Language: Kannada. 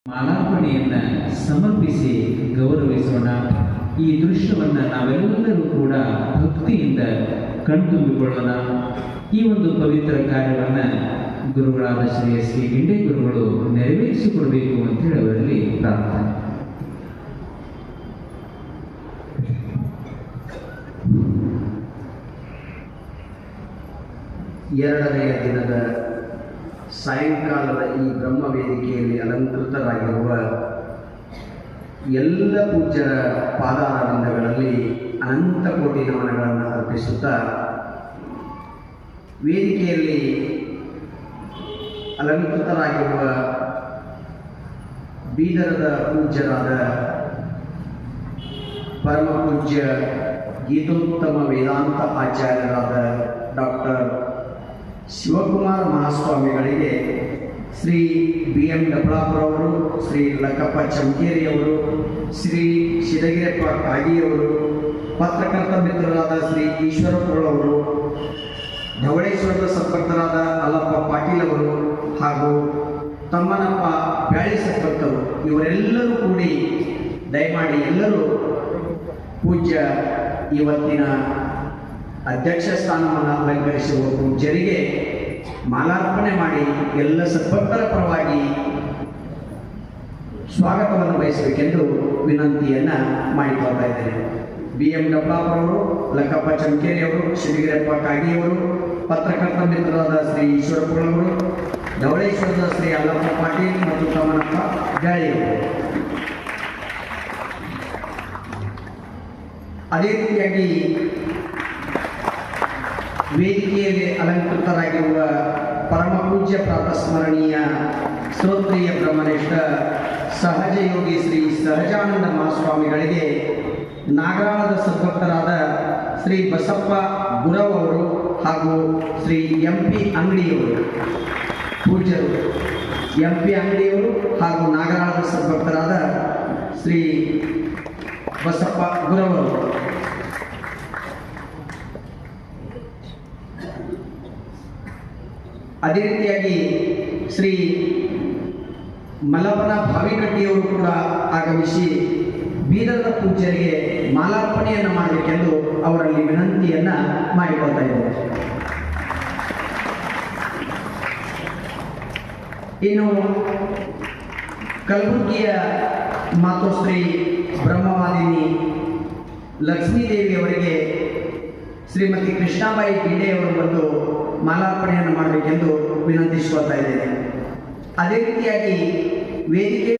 ಮಾಲಾರ್ಪಣೆಯನ್ನು ಸಮರ್ಪಿಸಿ ಗೌರವಿಸೋಣ. ಈ ದೃಶ್ಯವನ್ನು ನಾವೆಲ್ಲರೂ ಕೂಡ ಭಕ್ತಿಯಿಂದ ಕಣ್ತುಂಬಿಕೊಳ್ಳೋಣ. ಈ ಒಂದು ಪವಿತ್ರ ಕಾರ್ಯವನ್ನು ಗುರುಗಳಾದ ಶ್ರೀ ಎಸ್ ಕೆ ಗಿಂಡೆ ಗುರುಗಳು ನೆರವೇರಿಸಿಕೊಡಬೇಕು ಅಂತೇಳಿ ಅವರಲ್ಲಿ ಪ್ರಾರ್ಥನೆ. ಎರಡನೆಯ ದಿನದ ಸಾಯಂಕಾಲದ ಈ ಬ್ರಹ್ಮ ವೇದಿಕೆಯಲ್ಲಿ ಅಲಂಕೃತರಾಗಿರುವ ಎಲ್ಲ ಪೂಜ್ಯರ ಪಾದಾರವಿಂದಗಳಲ್ಲಿ ಅನಂತ ಕೋಟಿ ನಮನಗಳನ್ನು ಅರ್ಪಿಸುತ್ತಾ, ವೇದಿಕೆಯಲ್ಲಿ ಅಲಂಕೃತರಾಗಿರುವ ಬೀದರದ ಪೂಜ್ಯರಾದ ಪರಮ ಪೂಜ್ಯ ಗೀತೋತ್ತಮ ವೇದಾಂತ ಆಚಾರ್ಯರಾದ ಡಾಕ್ಟರ್ ಶಿವಕುಮಾರ ಮಹಾಸ್ವಾಮಿಗಳಿಗೆ ಶ್ರೀ ಬಿ ಎಂ ಡಬಳಾಪುರವರು, ಶ್ರೀ ಲಕ್ಕಪ್ಪ ಚಮಕೇರಿಯವರು, ಶ್ರೀ ಶಿದಗಿರಪ್ಪ ಕಾಗಿಯವರು, ಪತ್ರಕರ್ತ ಮಿತ್ರರಾದ ಶ್ರೀ ಈಶ್ವರಪ್ಪಳವರು, ಧವಳೇಶ್ವರದ ಸದ್ಭಕ್ತರಾದ ಅಲ್ಲಪ್ಪ ಪಾಟೀಲ್ ಅವರು ಹಾಗೂ ತಮ್ಮನಪ್ಪ ಬ್ಯಾಳಿ ಸದ್ಭಕ್ತರು ಇವರೆಲ್ಲರೂ ಕೂಡಿ ದಯಮಾಡಿ ಎಲ್ಲರೂ ಪೂಜ್ಯ ಇವತ್ತಿನ ಅಧ್ಯಕ್ಷ ಸ್ಥಾನವನ್ನು ಅಲಂಕರಿಸುವ ಪೂಜ್ಯರಿಗೆ ಮಾಲಾರ್ಪಣೆ ಮಾಡಿ ಎಲ್ಲ ಸದ್ಭಕ್ತರ ಪರವಾಗಿ ಸ್ವಾಗತವನ್ನು ಬಯಸಬೇಕೆಂದು ವಿನಂತಿಯನ್ನು ಮಾಡಿಕೊಳ್ತಾ ಇದ್ದೇನೆ. ಬಿ ಎಂ ಡಬಳಾಪುರವರು, ಲಕ್ಕಪ್ಪ ಚಮಕೇರಿಯವರು, ಶಿವಗಿರಪ್ಪ ಕಾಗಿಯವರು, ಪತ್ರಕರ್ತ ಮಿತ್ರರಾದ ಶ್ರೀ ಈಶ್ವರಪ್ಪಳವರು, ಧವಳೇಶ್ವರದ ಶ್ರೀ ಅಲ್ಲಪ್ಪ ಪಾಟೀಲ್ ಮತ್ತು ತಮ್ಮನಪ್ಪ ಬ್ಯಾಳಿಯವರು. ಅದೇ ರೀತಿಯಾಗಿ ವೇದಿಕೆಯಲ್ಲಿ ಅಲಂಕೃತರಾಗಿರುವ ಪರಮ ಪೂಜ್ಯ ಪ್ರಾತಸ್ಮರಣೀಯ ಶ್ರೋತ್ರಿಯ ಬ್ರಹ್ಮನಿಷ್ಠ ಸಹಜ ಯೋಗಿ ಶ್ರೀ ಸಹಜಾನಂದ ಮಹಾಸ್ವಾಮಿಗಳಿಗೆ ನಾಗರಾಳದ ಸದ್ಭಕ್ತರಾದ ಶ್ರೀ ಬಸಪ್ಪ ಗುರವ್ ಅವರು ಹಾಗೂ ಶ್ರೀ ಎಂ ಪಿ ಅಂಗಡಿಯವರು, ಪೂಜ್ಯರು ಎಂ ಪಿ ಅಂಗಡಿಯವರು ಹಾಗೂ ನಾಗರಾಳದ ಸದ್ಭಕ್ತರಾದ ಶ್ರೀ ಬಸಪ್ಪ ಗುರವ್ ಅವರು. ಅದೇ ರೀತಿಯಾಗಿ ಶ್ರೀ ಮಲ್ಲಪ್ಪನ ಭಾವಿಕಟ್ಟಿಯವರು ಕೂಡ ಆಗಮಿಸಿ ಬೀದರದ ಪೂಜ್ಯರಿಗೆ ಮಾಲಾರ್ಪಣೆಯನ್ನು ಮಾಡಬೇಕೆಂದು ಅವರಲ್ಲಿ ವಿನಂತಿಯನ್ನು ಮಾಡಿಕೊಳ್ತಾ ಇದ್ದಾರೆ. ಇನ್ನು ಕಲಬುರಗಿಯ ಮಾತೋಶ್ರೀ ಬ್ರಹ್ಮವಾದಿನಿ ಲಕ್ಷ್ಮೀದೇವಿಯವರಿಗೆ ಶ್ರೀಮತಿ ಕೃಷ್ಣಾಬಾಯಿ ಗಿಂಡೆಯವರು ಬಂದು ಮಾಲಾರ್ಪಣೆಯನ್ನು ಮಾಡಬೇಕೆಂದು ವಿನಂತಿಸಿಕೊಳ್ತಾ ಇದ್ದೇನೆ. ಅದೇ ರೀತಿಯಾಗಿ ವೇದಿಕೆ